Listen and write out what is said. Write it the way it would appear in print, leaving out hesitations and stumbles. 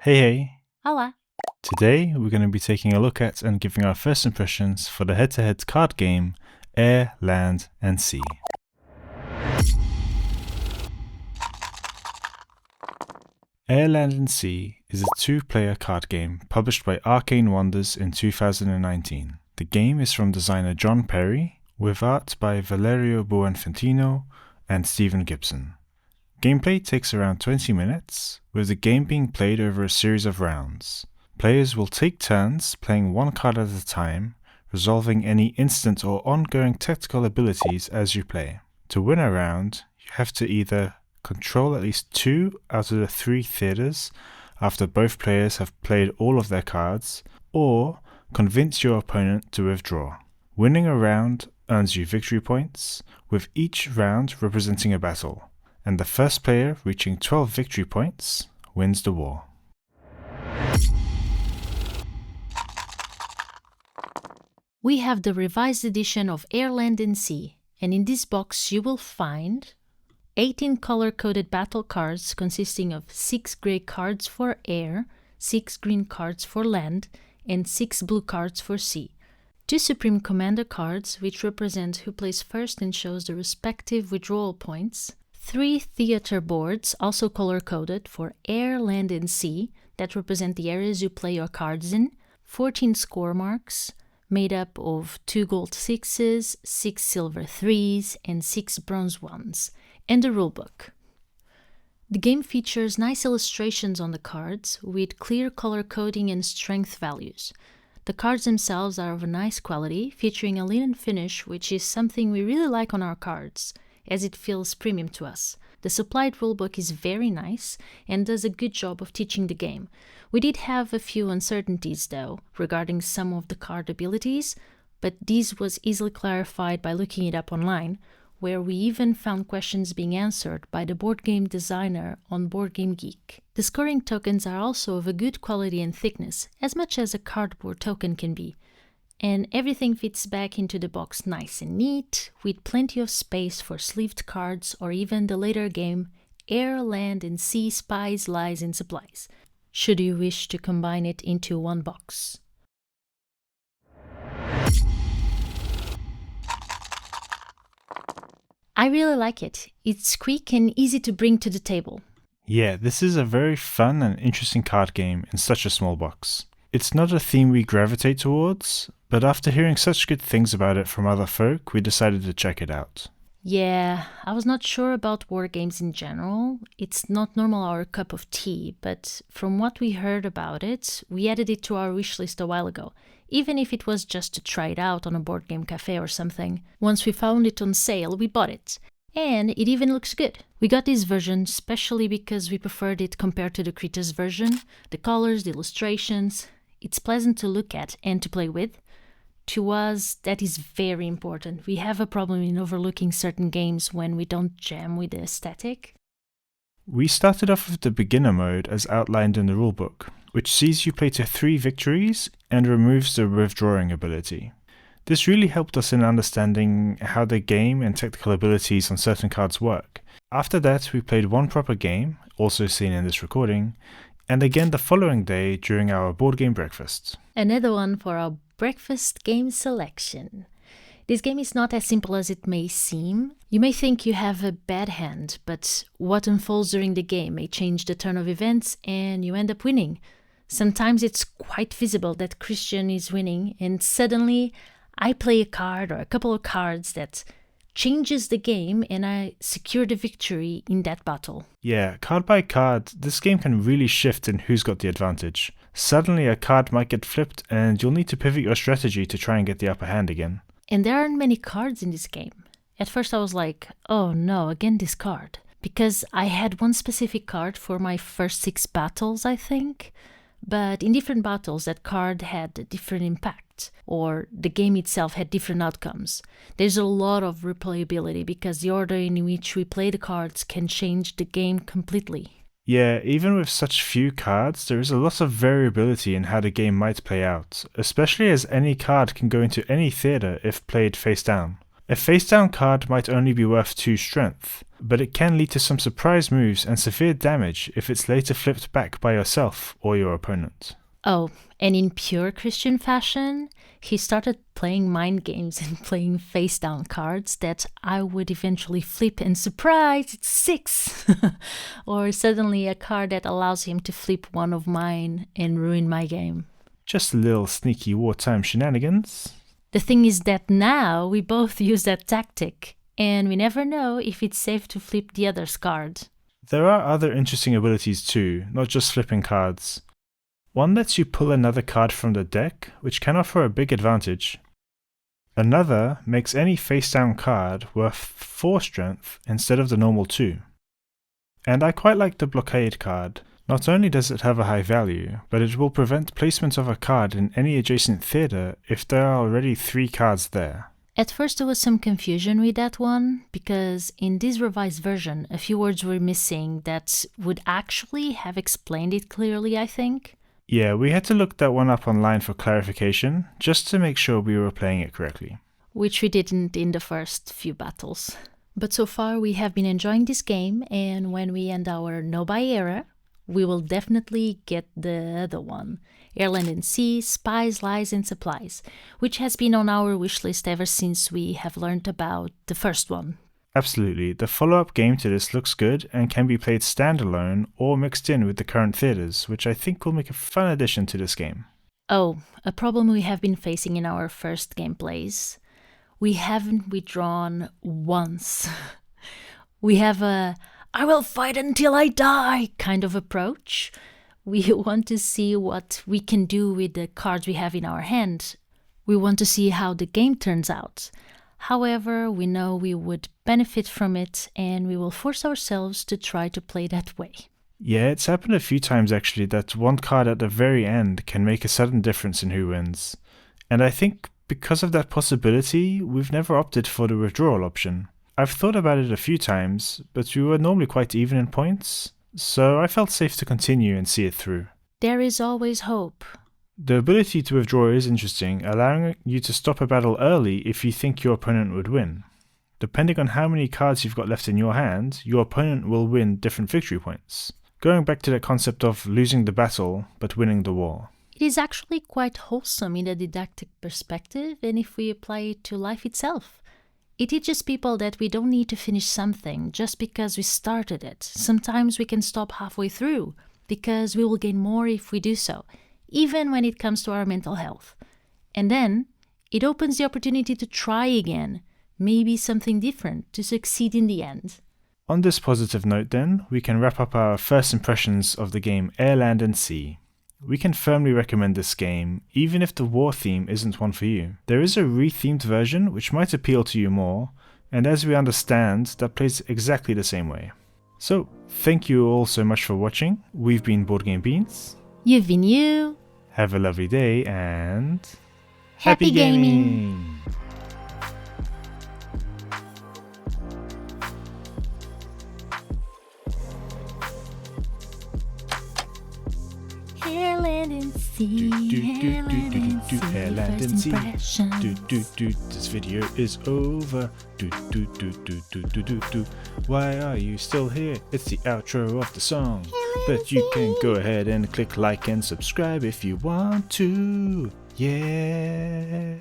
Hey, Olá! today we're going to be taking a look at and giving our first impressions for the head-to-head card game Air, Land and Sea. Air, Land and Sea is a two-player card game published by Arcane Wonders in 2019. The game is from designer Jon Perry, with art by Valerio Buonfantino and Stephen Gibson. Gameplay takes around 20 minutes, with the game being played over a series of rounds. Players will take turns playing one card at a time, resolving any instant or ongoing tactical abilities as you play. To win a round, you have to either control at least 2 out of the 3 theaters after both players have played all of their cards, or convince your opponent to withdraw. Winning a round earns you victory points, with each round representing a battle, and the first player reaching 12 victory points wins the war. We have the revised edition of Air, Land and Sea, and in this box you will find 18 color-coded battle cards consisting of 6 grey cards for air, 6 green cards for land, and 6 blue cards for sea. 2 Supreme Commander cards, which represent who plays first and shows the respective withdrawal points. 3 theater boards, also color-coded, for air, land and sea, that represent the areas you play your cards in. 14 score marks, made up of 2 gold 6s, 6 silver 3s, and 6 bronze 1s, and the rulebook. The game features nice illustrations on the cards, with clear color coding and strength values. The cards themselves are of a nice quality, featuring a linen finish, which is something we really like on our cards, as it feels premium to us. The supplied rulebook is very nice and does a good job of teaching the game. We did have a few uncertainties though regarding some of the card abilities, but this was easily clarified by looking it up online, where we even found questions being answered by the board game designer on Board Game Geek. The scoring tokens are also of a good quality and thickness, as much as a cardboard token can be, and everything fits back into the box nice and neat, with plenty of space for sleeved cards or even the later game Air, Land and Sea Spies, Lies and Supplies, should you wish to combine it into one box. I really like it. It's quick and easy to bring to the table. Yeah, this is a very fun and interesting card game in such a small box. It's not a theme we gravitate towards, but after hearing such good things about it from other folk, we decided to check it out. Yeah, I was not sure about war games in general. It's not normal our cup of tea, but from what we heard about it, we added it to our wishlist a while ago, even if it was just to try it out on a board game cafe or something. Once we found it on sale, we bought it. And it even looks good. We got this version especially because we preferred it compared to the Critters version. The colors, the illustrations, it's pleasant to look at and to play with. To us, that is very important. We have a problem in overlooking certain games when we don't jam with the aesthetic. We started off with the beginner mode as outlined in the rulebook, which sees you play to 3 victories and removes the withdrawing ability. This really helped us in understanding how the game and technical abilities on certain cards work. After that, we played one proper game, also seen in this recording, and again the following day during our board game breakfast. Another one for our breakfast game selection. This game is not as simple as it may seem. You may think you have a bad hand, but what unfolds during the game may change the turn of events and you end up winning. Sometimes it's quite visible that Christian is winning and suddenly I play a card or a couple of cards that changes the game and I secure the victory in that battle. Yeah, card by card, this game can really shift in who's got the advantage. Suddenly a card might get flipped and you'll need to pivot your strategy to try and get the upper hand again. And there aren't many cards in this game. At first I was like, oh no, again this card. Because I had one specific card for my first 6 battles, I think. But in different battles that card had a different impact, or the game itself had different outcomes. There's a lot of replayability because the order in which we play the cards can change the game completely. Yeah, even with such few cards, there is a lot of variability in how the game might play out, especially as any card can go into any theater if played face down. A face down card might only be worth 2 strength, but it can lead to some surprise moves and severe damage if it's later flipped back by yourself or your opponent. Oh, and in pure Christian fashion, he started playing mind games and playing face-down cards that I would eventually flip and surprise, it's 6! Or suddenly a card that allows him to flip one of mine and ruin my game. Just a little sneaky wartime shenanigans. The thing is that now we both use that tactic, and we never know if it's safe to flip the other's card. There are other interesting abilities too, not just flipping cards. One lets you pull another card from the deck, which can offer a big advantage. Another makes any face-down card worth 4 strength instead of the normal 2. And I quite like the blockade card. Not only does it have a high value, but it will prevent placement of a card in any adjacent theatre if there are already 3 cards there. At first there was some confusion with that one, because in this revised version a few words were missing that would actually have explained it clearly, I think. Yeah, we had to look that one up online for clarification, just to make sure we were playing it correctly. Which we didn't in the first few battles. But so far we have been enjoying this game, and when we end our no-buy era, we will definitely get the other one, Airland and Sea, Spies, Lies and Supplies, which has been on our wishlist ever since we have learned about the first one. Absolutely, the follow-up game to this looks good and can be played standalone or mixed in with the current theatres, which I think will make a fun addition to this game. Oh, a problem we have been facing in our first gameplays. We haven't withdrawn once. We have a I will fight until I die kind of approach. We want to see what we can do with the cards we have in our hand. We want to see how the game turns out. However, we know we would benefit from it, and we will force ourselves to try to play that way. Yeah, it's happened a few times actually that one card at the very end can make a sudden difference in who wins. And I think because of that possibility, we've never opted for the withdrawal option. I've thought about it a few times, but we were normally quite even in points, so I felt safe to continue and see it through. There is always hope. The ability to withdraw is interesting, allowing you to stop a battle early if you think your opponent would win. Depending on how many cards you've got left in your hand, your opponent will win different victory points. Going back to that concept of losing the battle, but winning the war. It is actually quite wholesome in a didactic perspective, and if we apply it to life itself. It teaches people that we don't need to finish something just because we started it. Sometimes we can stop halfway through, because we will gain more if we do so, even when it comes to our mental health. And then, it opens the opportunity to try again, maybe something different, to succeed in the end. On this positive note then, we can wrap up our first impressions of the game Air, Land and Sea. We can firmly recommend this game, even if the war theme isn't one for you. There is a re-themed version which might appeal to you more, and as we understand, that plays exactly the same way. So, thank you all so much for watching. We've been Board Game Beans. You've been you. Have a lovely day and... Happy gaming! Airland and Sea, Airland and Sea. This video is over. Why are you still here? It's the outro of the song. But you can go ahead and click like and subscribe if you want to. Yeah.